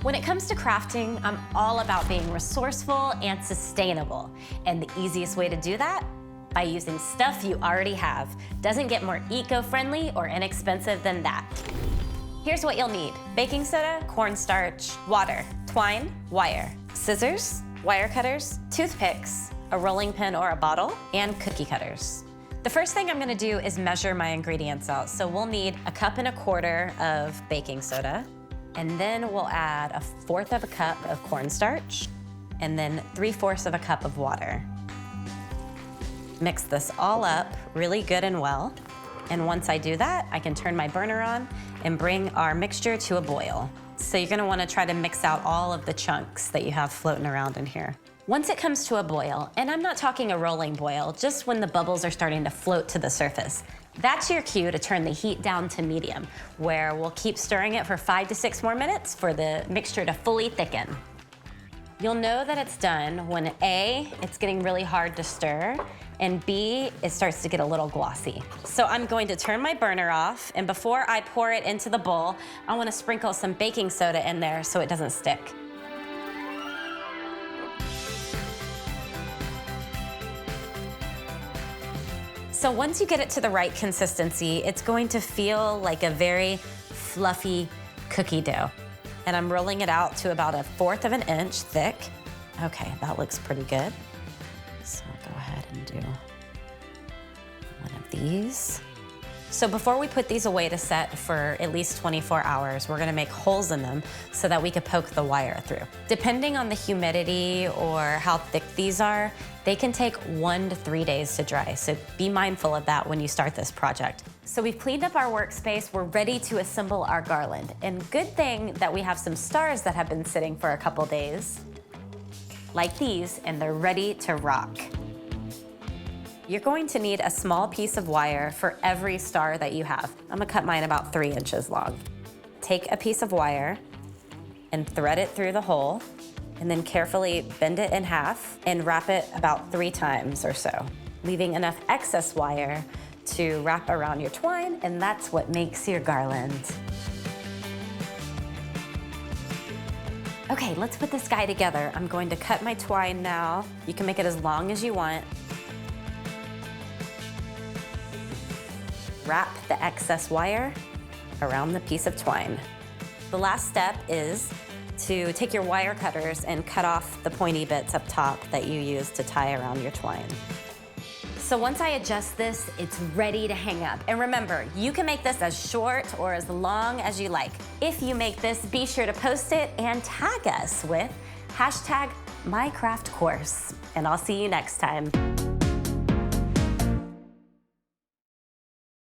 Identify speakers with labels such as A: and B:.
A: When it comes to crafting, I'm all about being resourceful and sustainable. And the easiest way to do that? By using stuff you already have. Doesn't get more eco-friendly or inexpensive than that. Here's what you'll need: baking soda, cornstarch, water, twine, wire, scissors, wire cutters, toothpicks, a rolling pin or a bottle, and cookie cutters. The first thing I'm gonna do is measure my ingredients out. So we'll need 1.25 cups of baking soda, and then we'll add 1/4 cup of cornstarch, and then 3/4 cup of water. Mix this all up really good and well. And once I do that, I can turn my burner on and bring our mixture to a boil. So you're gonna wanna try to mix out all of the chunks that you have floating around in here. Once it comes to a boil, and I'm not talking a rolling boil, just when the bubbles are starting to float to the surface, that's your cue to turn the heat down to medium, where we'll keep stirring it for 5 to 6 more minutes for the mixture to fully thicken. You'll know that it's done when A, it's getting really hard to stir, and B, it starts to get a little glossy. So I'm going to turn my burner off, and before I pour it into the bowl, I wanna sprinkle some baking soda in there so it doesn't stick. So once you get it to the right consistency, it's going to feel like a very fluffy cookie dough. And I'm rolling it out to about 1/4 inch thick. Okay, that looks pretty good. So I'll go ahead and do one of these. So before we put these away to set for at least 24 hours, we're gonna make holes in them so that we could poke the wire through. Depending on the humidity or how thick these are, they can take 1 to 3 days to dry. So be mindful of that when you start this project. So we've cleaned up our workspace, we're ready to assemble our garland. And good thing that we have some stars that have been sitting for a couple days, like these, and they're ready to rock. You're going to need a small piece of wire for every star that you have. I'm gonna cut mine about 3 inches long. Take a piece of wire and thread it through the hole, and then carefully bend it in half and wrap it about 3 times or so, leaving enough excess wire to wrap around your twine, and that's what makes your garland. Okay, let's put this guy together. I'm going to cut my twine now. You can make it as long as you want. Wrap the excess wire around the piece of twine. The last step is to take your wire cutters and cut off the pointy bits up top that you use to tie around your twine. So once I adjust this, it's ready to hang up. And remember, you can make this as short or as long as you like. If you make this, be sure to post it and tag us with #MyCraftCourse. And I'll see you next time.